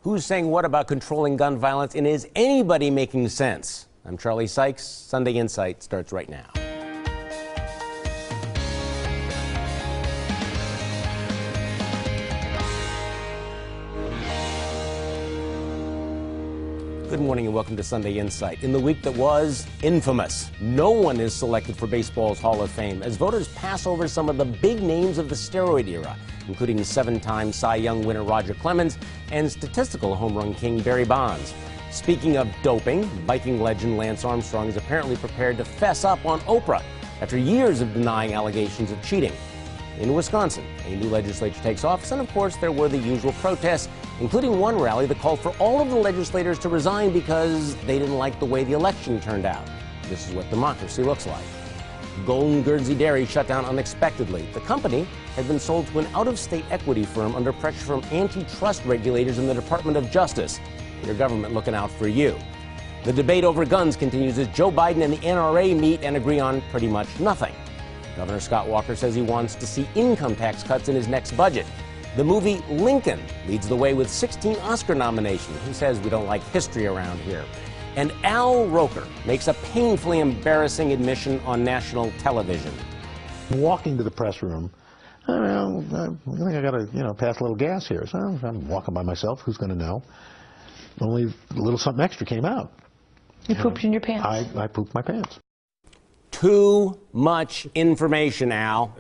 Who's saying what about controlling gun violence, and is anybody making sense? I'm Charlie Sykes. Sunday Insight starts right now. Good morning and welcome to Sunday Insight. In the week that was infamous, no one is selected for baseball's Hall of Fame as voters pass over some of the big names of the steroid era, including 7-time Cy Young winner Roger Clemens and statistical home run king Barry Bonds. Speaking of doping, biking legend Lance Armstrong is apparently prepared to fess up on Oprah after years of denying allegations of cheating. In Wisconsin, a new legislature takes office, and of course there were the usual protests, including one rally that called for all of the legislators to resign because they didn't like the way the election turned out. This is what democracy looks like. Golden Guernsey Dairy shut down unexpectedly. The company had been sold to an out-of-state equity firm under pressure from antitrust regulators in the Department of Justice. Your government looking out for you. The debate over guns continues as Joe Biden and the NRA meet and agree on pretty much nothing. Governor Scott Walker says he wants to see income tax cuts in his next budget. The movie Lincoln leads the way with 16 Oscar nominations. Who says we don't like history around here? And Al Roker makes a painfully embarrassing admission on national television. Walking to the press room, I think I got to, pass a little gas here. So I'm walking by myself. Who's going to know? Only a little something extra came out. You pooped in your pants. I pooped my pants. Too much information, Al.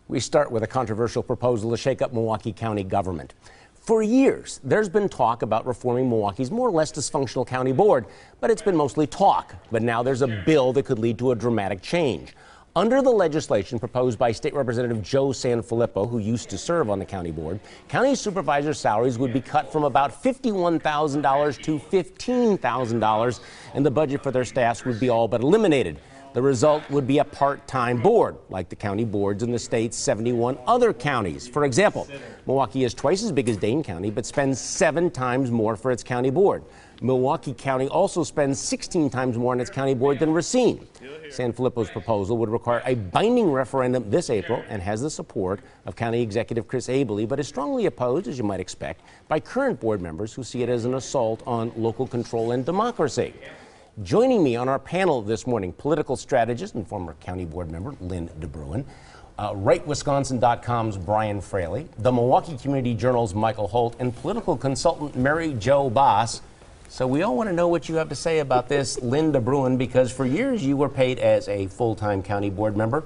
We start with a controversial proposal to shake up Milwaukee County government. For years, there's been talk about reforming Milwaukee's more or less dysfunctional county board, but it's been mostly talk. But now there's a bill that could lead to a dramatic change. Under the legislation proposed by State Representative Joe Sanfilippo, who used to serve on the county board, county supervisor salaries would be cut from about $51,000 to $15,000, and the budget for their staffs would be all but eliminated. The result would be a part-time board, like the county boards in the state's 71 other counties. For example, Milwaukee is twice as big as Dane County, but spends 7 times more for its county board. Milwaukee County also spends 16 times more on its county board than Racine. Sanfilippo's proposal would require a binding referendum this April and has the support of County Executive Chris Abele, but is strongly opposed, as you might expect, by current board members who see it as an assault on local control and democracy. Joining me on our panel this morning, political strategist and former county board member Lynn DeBruin, RightWisconsin.com's Brian Fraley, the Milwaukee Community Journal's Michael Holt, and political consultant Mary Jo Boss. So we all want to know what you have to say about this, Lynn DeBruin, because for years you were paid as a full-time county board member.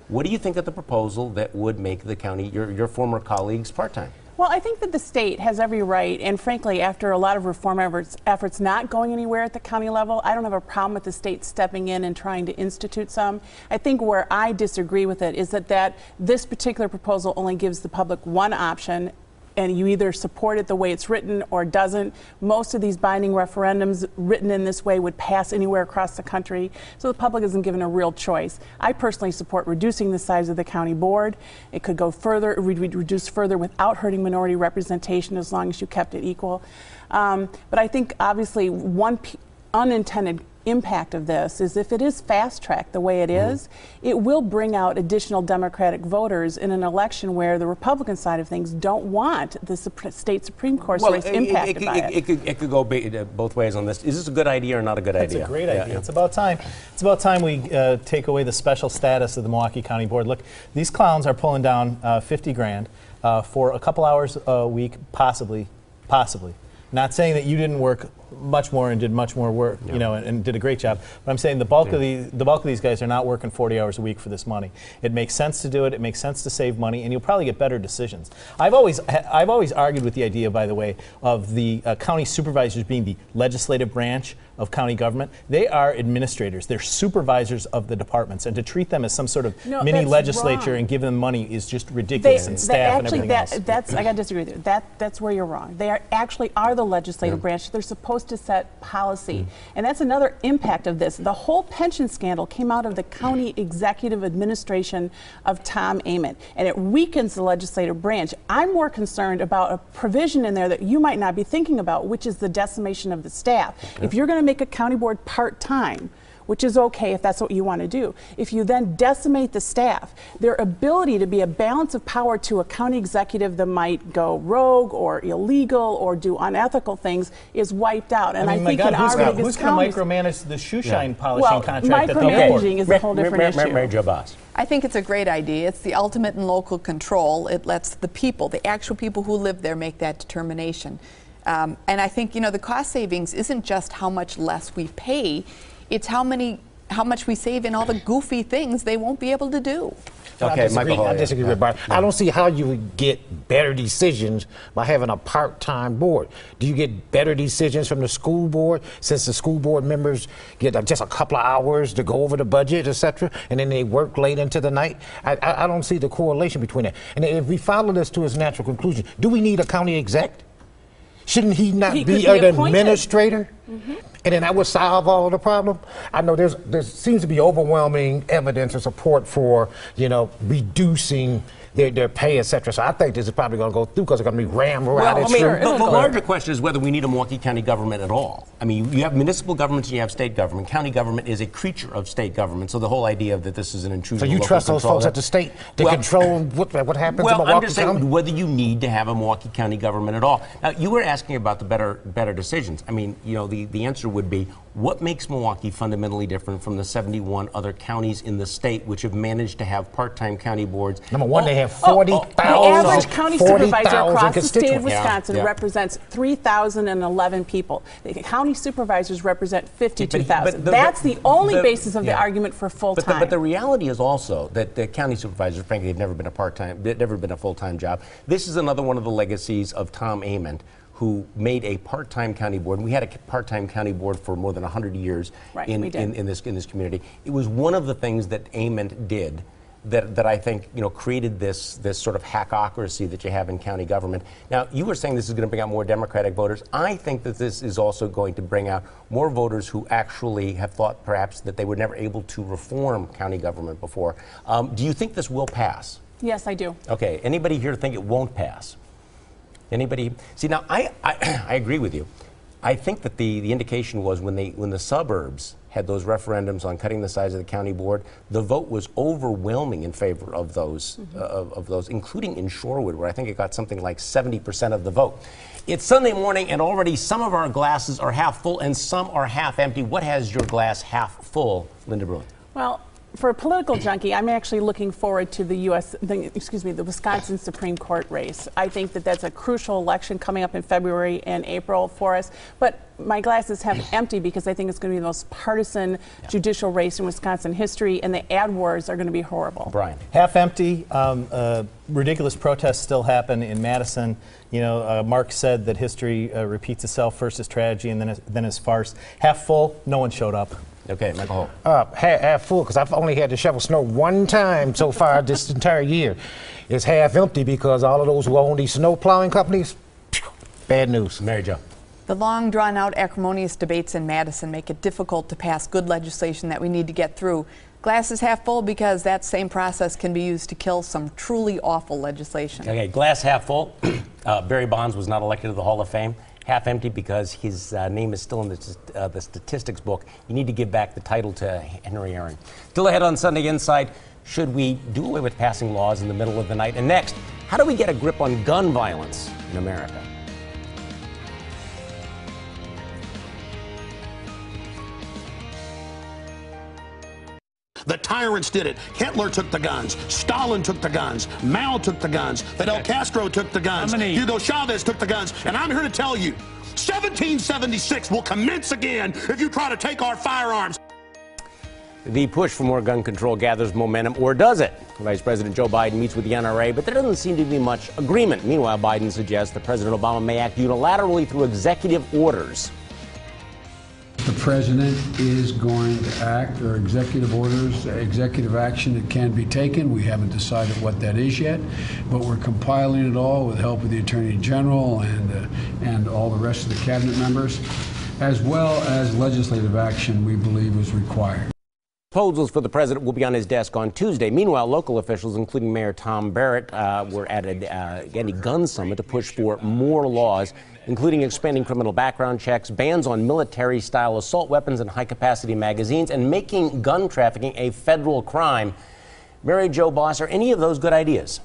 What do you think of the proposal that would make the county, your former colleagues, part-time? Well, I think that the state has every right, and frankly, after a lot of reform efforts not going anywhere at the county level, I don't have a problem with the state stepping in and trying to institute some. I think where I disagree with it is that this particular proposal only gives the public one option, and you either support it the way it's written or doesn't. Most of these binding referendums written in this way would pass anywhere across the country, so the public isn't given a real choice. I personally support reducing the size of the county board. It could go further, reduce further without hurting minority representation as long as you kept it equal. But I think obviously one unintended impact of this is if it is fast-tracked the way it is, it will bring out additional Democratic voters in an election where the Republican side of things don't want the state Supreme Court race impacted by it. It could go both ways on this. Is this a good idea or not a good idea? It's a great idea. Yeah. It's about time. It's about time we take away the special status of the Milwaukee County Board. Look, these clowns are pulling down 50 grand for a couple hours a week, possibly. Not saying that you didn't work much more and did much more work, and did a great job. But I'm saying the bulk of these guys are not working 40 hours a week for this money. It makes sense to do it. It makes sense to save money, and you'll probably get better decisions. I've always argued with the idea, by the way, of the county supervisors being the legislative branch of county government. They are administrators. They're supervisors of the departments, and to treat them as some sort of mini legislature wrong. And give them money is just ridiculous. And staff and everything else. I got to disagree with you. That's where you're wrong. They actually are the legislative branch. They're supposed to set policy, and that's another impact of this. The whole pension scandal came out of the county executive administration of Tom Ament, and it weakens the legislative branch. I'm more concerned about a provision in there that you might not be thinking about, which is the decimation of the staff. If you're going to make a county board part-time, which is okay if that's what you want to do. If you then decimate the staff, their ability to be a balance of power to a county executive that might go rogue or illegal or do unethical things is wiped out. And I think in our biggest who's going to micromanage the shoe shine polishing contract? Micromanaging is a whole different issue. Mary Jo Boss. I think it's a great idea. It's the ultimate in local control. It lets the people, the actual people who live there, make that determination. And I think, the cost savings isn't just how much less we pay, it's how much we save in all the goofy things they won't be able to do. Okay, I disagree with Brian. I don't see how you would get better decisions by having a part-time board. Do you get better decisions from the school board, since the school board members get just a couple of hours to go over the budget, etc., and then they work late into the night? I don't see the correlation between that. And if we follow this to its natural conclusion, do we need a county exec? Shouldn't he not be an administrator? And then that would solve all the problem. I know there seems to be overwhelming evidence and support for, reducing their pay, etc. So I think this is probably going to go through because it's going to be rammed right through. The larger question is whether we need a Milwaukee County government at all. I mean, you have municipal governments and you have state government. County government is a creature of state government. So the whole idea that this is an intrusion. So you trust those folks at the state to control what happens in Milwaukee County? I'm just saying whether you need to have a Milwaukee County government at all. Now, you were asking about the better decisions. I mean, the answer would be, what makes Milwaukee fundamentally different from the 71 other counties in the state which have managed to have part-time county boards? Number one, they have 40,000. The average county supervisor across the state of Wisconsin Yeah. represents 3,011 people. The county supervisors represent 52,000. That's the only basis of the argument for full-time. But the reality is also that the county supervisors, frankly, have never been a full-time job. This is another one of the legacies of Tom Ament, who made a part-time county board. And we had a part-time county board for more than 100 years in this community. It was one of the things that Ament did that I think created this sort of hackocracy that you have in county government. Now, you were saying this is going to bring out more Democratic voters. I think that this is also going to bring out more voters who actually have thought perhaps that they were never able to reform county government before. Do you think this will pass? Yes, I do. Okay. Anybody here think it won't pass? Anybody? See, now I agree with you. I think that the indication was when the suburbs had those referendums on cutting the size of the county board, the vote was overwhelming in favor of those, including in Shorewood, where I think it got something like 70% of the vote. It's Sunday morning, and already some of our glasses are half full and some are half empty. What has your glass half full, Linda Bruin? Well, for a political junkie, I'm actually looking forward to the Wisconsin Supreme Court race. I think that that's a crucial election coming up in February and April for us. But my glass is half empty because I think it's going to be the most partisan judicial race in Wisconsin history, and the ad wars are going to be horrible. Brian. Half empty. Ridiculous protests still happen in Madison. Mark said that history repeats itself, first as tragedy and then as farce. Half full, no one showed up. Okay, Michael Holt. Half full, because I've only had to shovel snow one time so far this entire year. It's half empty because all of those who own these snow plowing companies, bad news. Mary Jo. The long, drawn-out, acrimonious debates in Madison make it difficult to pass good legislation that we need to get through. Glass is half full because that same process can be used to kill some truly awful legislation. Okay, glass half full. Barry Bonds was not elected to the Hall of Fame. Half empty because his name is still in the statistics book. You need to give back the title to Henry Aaron. Still ahead on Sunday Insight, should we do away with passing laws in the middle of the night? And next, how do we get a grip on gun violence in America? The tyrants did it. Hitler took the guns. Stalin took the guns. Mao took the guns. Fidel Castro took the guns. Hugo Chavez took the guns. And I'm here to tell you, 1776 will commence again if you try to take our firearms. The push for more gun control gathers momentum, or does it? Vice President Joe Biden meets with the NRA, but there doesn't seem to be much agreement. Meanwhile, Biden suggests that President Obama may act unilaterally through executive orders. The president is going to act, or executive orders, executive action that can be taken. We haven't decided what that is yet, but we're compiling it all with help of the Attorney General and all the rest of the cabinet members, as well as legislative action we believe is required. Proposals for the president will be on his desk on Tuesday. Meanwhile, local officials, including Mayor Tom Barrett, were at a gun summit to push for more laws, including expanding criminal background checks, bans on military-style assault weapons and high-capacity magazines, and making gun trafficking a federal crime. Mary Jo Boss, are any of those good ideas?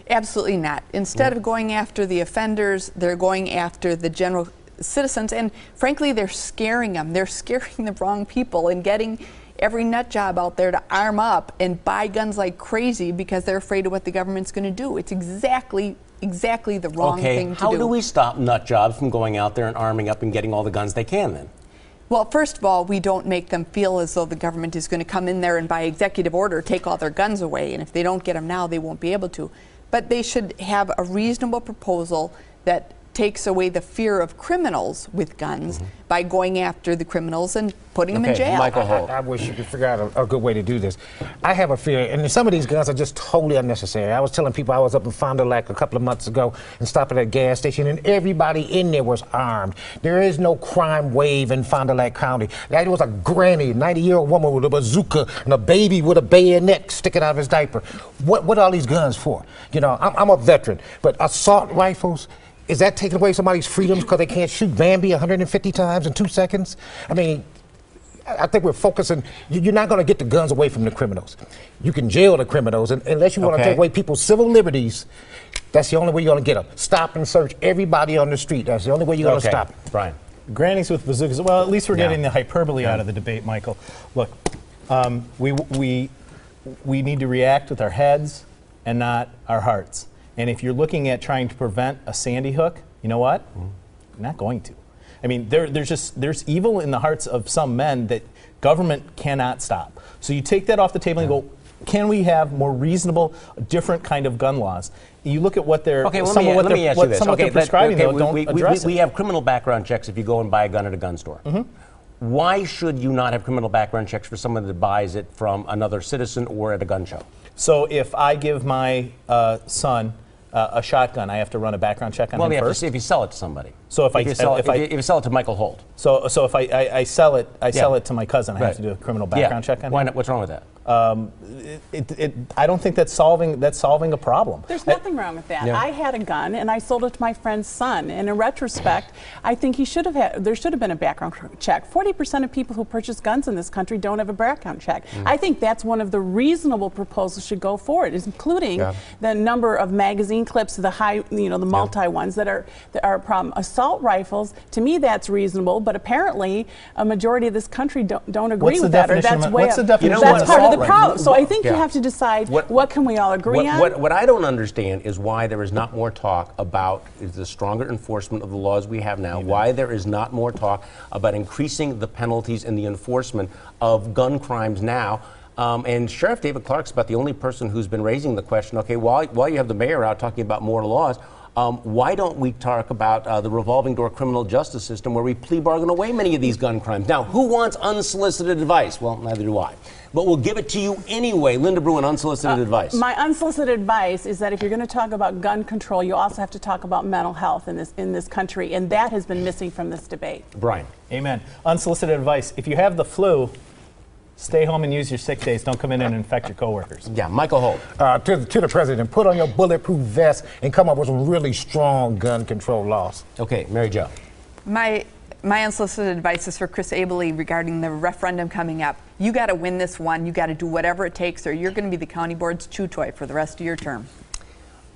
Absolutely not. Instead of going after the offenders, they're going after the general citizens, and frankly, they're scaring them. They're scaring the wrong people and getting every nut job out there to arm up and buy guns like crazy because they're afraid of what the government's going to do. It's exactly the wrong thing to do. How do we stop nut jobs from going out there and arming up and getting all the guns they can then? Well, first of all, we don't make them feel as though the government is going to come in there and by executive order take all their guns away, and if they don't get them now, they won't be able to. But they should have a reasonable proposal that takes away the fear of criminals with guns by going after the criminals and putting them in jail. Michael Holt. I wish you could figure out a good way to do this. I have a fear, and some of these guns are just totally unnecessary. I was telling people I was up in Fond du Lac a couple of months ago and stopped at a gas station, and everybody in there was armed. There is no crime wave in Fond du Lac County. There was a granny, 90-year-old woman with a bazooka, and a baby with a bayonet sticking out of his diaper. What are all these guns for? You know, I'm a veteran, but assault rifles, is that taking away somebody's freedoms because they can't shoot Bambi 150 times in 2 seconds? I mean, I think we're focusing. You're not going to get the guns away from the criminals. You can jail the criminals, and unless you want to take away people's civil liberties, that's the only way you're going to get them. Stop and search everybody on the street. That's the only way you're going to stop it. Brian. Grannies with bazookas. Well, at least we're getting the hyperbole out of the debate, Michael. Look, we need to react with our heads and not our hearts. And if you're looking at trying to prevent a Sandy Hook, you know what? You're not going to. I mean, there's evil in the hearts of some men that government cannot stop. So you take that off the table and go, can we have more reasonable, different kind of gun laws? You look at what they're some of what they're prescribing, though, don't address it. We have criminal background checks if you go and buy a gun at a gun store. Why should you not have criminal background checks for someone that buys it from another citizen or at a gun show? So if I give my son a shotgun, I have to run a background check on him first? If you sell it to somebody. So if you sell it to Michael Holt. So if I sell it to my cousin, I have to do a criminal background check on him? Why not? What's wrong with that? I don't think that's solving a problem. There's nothing wrong with that. I had a gun and I sold it to my friend's son. And in retrospect, I think there should have been a background check. 40% of people who purchase guns in this country don't have a background check. I think that's one of the reasonable proposals should go forward, including the number of magazine clips, the high, the multi ones that are a problem. Assault rifles, to me, that's reasonable, but apparently a majority of this country don't agree with that. What's the definition of that's part of the assault problem. So I think you have to decide what can we all agree on. What I don't understand is why there is not more talk about the stronger enforcement of the laws we have now, why there is not more talk about increasing the penalties and the enforcement of gun crimes now. And Sheriff David Clark's about the only person who's been raising the question, okay, while you have the mayor out talking about more laws, why don't we talk about the revolving door criminal justice system where we plea bargain away many of these gun crimes? Now, who wants unsolicited advice? Well, neither do I. But we'll give it to you anyway. Linda Bruin, unsolicited advice. My unsolicited advice is that if you're going to talk about gun control, you also have to talk about mental health in this country, and that has been missing from this debate. Brian. Amen. Unsolicited advice. If you have the flu, stay home and use your sick days. Don't come in and infect your coworkers. Yeah, Michael Holt. To the president, put on your bulletproof vest and come up with some really strong gun control laws. Okay, Mary Jo. My unsolicited advice is for Chris Abele regarding the referendum coming up. You got to win this one. You got to do whatever it takes, or you're going to be the county board's chew toy for the rest of your term.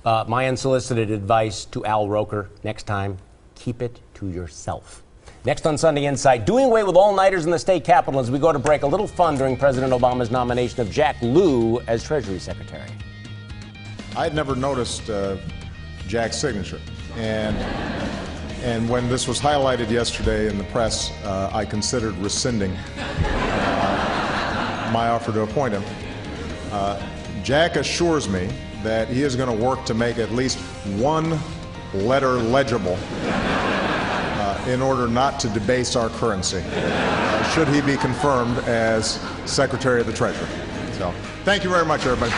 My unsolicited advice to Al Roker: next time, keep it to yourself. Next on Sunday Insight, doing away with all-nighters in the state capitol as we go to break. A little fun during President Obama's nomination of Jack Lew as Treasury Secretary. I had never noticed Jack's signature, and when this was highlighted yesterday in the press, I considered rescinding my offer to appoint him. Jack assures me that he is going to work to make at least one letter legible in order not to debase our currency, should he be confirmed as Secretary of the Treasury. So, thank you very much, everybody.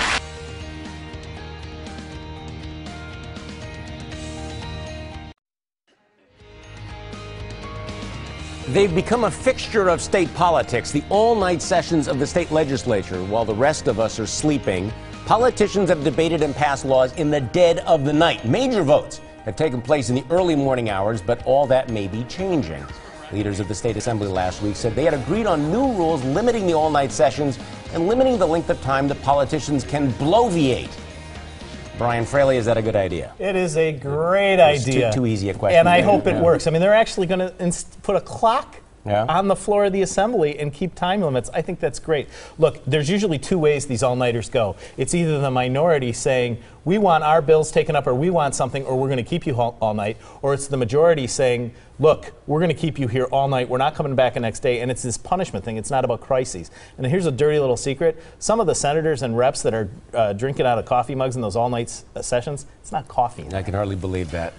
They've become a fixture of state politics, the all-night sessions of the state legislature. While the rest of us are sleeping, politicians have debated and passed laws in the dead of the night. Major votes have taken place in the early morning hours, but all that may be changing. Leaders of the state assembly last week said they had agreed on new rules limiting the all-night sessions and limiting the length of time that politicians can bloviate. Brian Fraley, is that a good idea? It is a great idea. Too easy a question. And I hope it works. I mean, they're actually going to put a clock on the floor of the assembly and keep time limits. I think that's great. Look, there's usually two ways these all-nighters go. It's either the minority saying, we want our bills taken up, or we want something, or we're going to keep you all night, or it's the majority saying, look, we're going to keep you here all night, we're not coming back the next day, and it's this punishment thing. It's not about crises. And here's a dirty little secret. Some of the senators and reps that are drinking out of coffee mugs in those all-night sessions, it's not coffee. I can hardly believe that.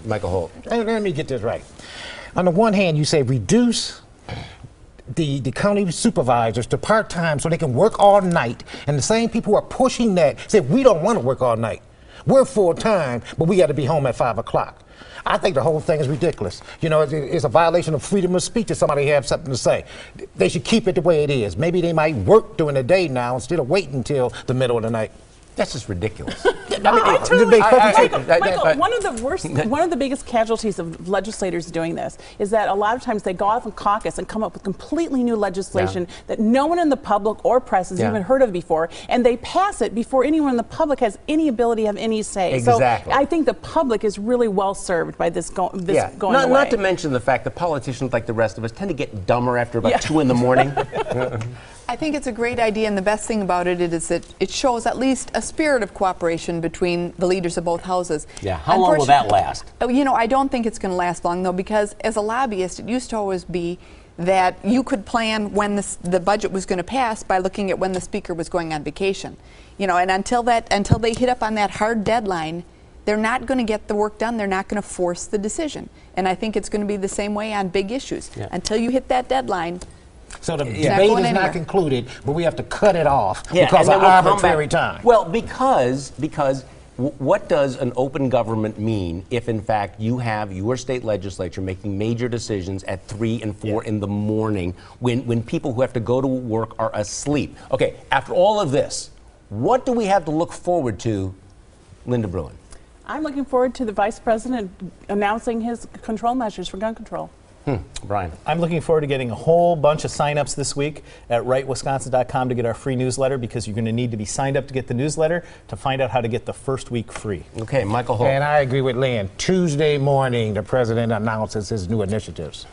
Michael Holt. Let me get this right. On the one hand, you say reduce the county supervisors to part-time so they can work all night, and the same people who are pushing that say we don't want to work all night. We're full-time, but we got to be home at 5 o'clock. I think the whole thing is ridiculous. You know, it's a violation of freedom of speech if somebody has something to say. They should keep it the way it is. Maybe they might work during the day now instead of waiting until the middle of the night. That's just ridiculous. Michael, one of the biggest casualties of legislators doing this is that a lot of times they go off and caucus and come up with completely new legislation that no one in the public or press has even heard of before, and they pass it before anyone in the public has any ability to have any say. Exactly. So I think the public is really well served by this going away. Not to mention the fact that politicians, like the rest of us, tend to get dumber after about 2 in the morning. I think it's a great idea, and the best thing about it is that it shows at least a spirit of cooperation between the leaders of both houses. Yeah, how long will that last? You know, I don't think it's going to last long, though, because as a lobbyist, it used to always be that you could plan when the budget was going to pass by looking at when the speaker was going on vacation. You know, and until they hit up on that hard deadline, they're not going to get the work done. They're not going to force the decision. And I think it's going to be the same way on big issues. Yeah. Until you hit that deadline. So the debate is not concluded, but we have to cut it off because of arbitrary time. Well, because what does an open government mean if, in fact, you have your state legislature making major decisions at 3 and 4 in the morning when people who have to go to work are asleep? Okay, after all of this, what do we have to look forward to, Linda Bruin? I'm looking forward to the Vice President announcing his control measures for gun control. Brian. I'm looking forward to getting a whole bunch of sign-ups this week at rightwisconsin.com to get our free newsletter, because you're going to need to be signed up to get the newsletter to find out how to get the first week free. Okay, Michael Holt. And I agree with Lynn. Tuesday morning, the president announces his new initiatives.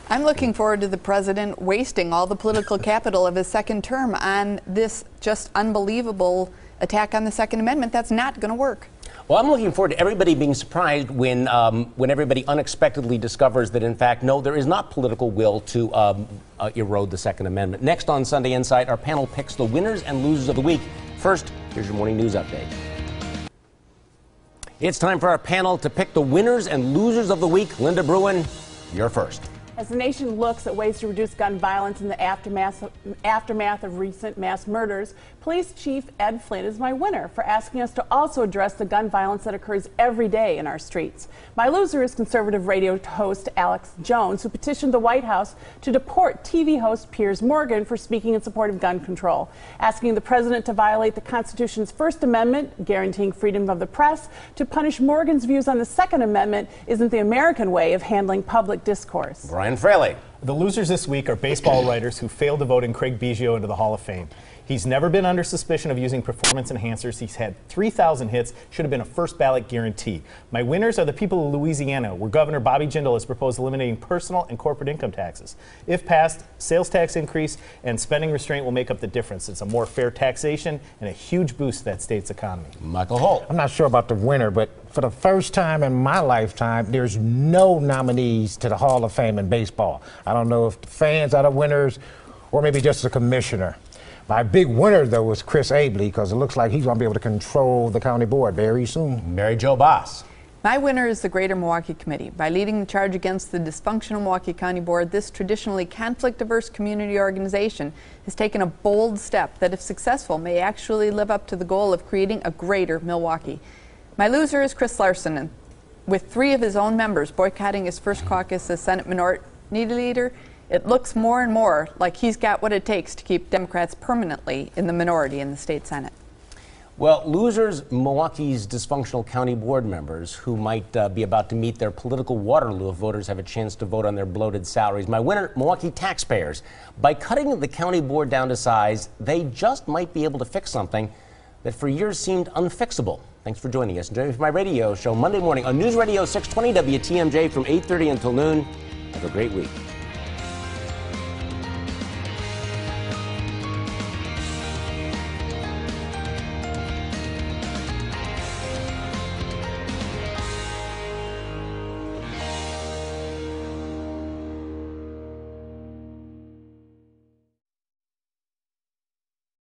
I'm looking forward to the president wasting all the political capital of his second term on this just unbelievable attack on the Second Amendment. That's not going to work. Well, I'm looking forward to everybody being surprised when everybody unexpectedly discovers that, in fact, no, there is not political will to erode the Second Amendment. Next on Sunday Insight, our panel picks the winners and losers of the week. First, here's your morning news update. It's time for our panel to pick the winners and losers of the week. Linda Bruin, you're first. As the nation looks at ways to reduce gun violence in the aftermath of recent mass murders, Police Chief Ed Flynn is my winner for asking us to also address the gun violence that occurs every day in our streets. My loser is conservative radio host Alex Jones, who petitioned the White House to deport TV host Piers Morgan for speaking in support of gun control, asking the president to violate the Constitution's First Amendment, guaranteeing freedom of the press, to punish Morgan's views on the Second Amendment isn't the American way of handling public discourse. Brian Fraley. The losers this week are baseball writers who failed to vote in Craig Biggio into the Hall of Fame. He's never been under suspicion of using performance enhancers. He's had 3,000 hits, should have been a first ballot guarantee. My winners are the people of Louisiana, where Governor Bobby Jindal has proposed eliminating personal and corporate income taxes. If passed, sales tax increase and spending restraint will make up the difference. It's a more fair taxation and a huge boost to that state's economy. Michael Holt. I'm not sure about the winner, but for the first time in my lifetime, there's no nominees to the Hall of Fame in baseball. I don't know if the fans are the winners or maybe just the commissioner. My big winner, though, was Chris Abley, because it looks like he's going to be able to control the county board very soon. Mary Jo Boss. My winner is the Greater Milwaukee Committee. By leading the charge against the dysfunctional Milwaukee County Board, this traditionally conflict-averse community organization has taken a bold step that, if successful, may actually live up to the goal of creating a greater Milwaukee. My loser is Chris Larson, with 3 of his own members boycotting his first caucus as Senate majority leader, it looks more and more like he's got what it takes to keep Democrats permanently in the minority in the state Senate. Well, losers, Milwaukee's dysfunctional county board members who might be about to meet their political Waterloo if voters have a chance to vote on their bloated salaries. My winner, Milwaukee taxpayers. By cutting the county board down to size, they just might be able to fix something that for years seemed unfixable. Thanks for joining us. Join me for my radio show Monday morning on News Radio 620 WTMJ from 8:30 until noon. Have a great week.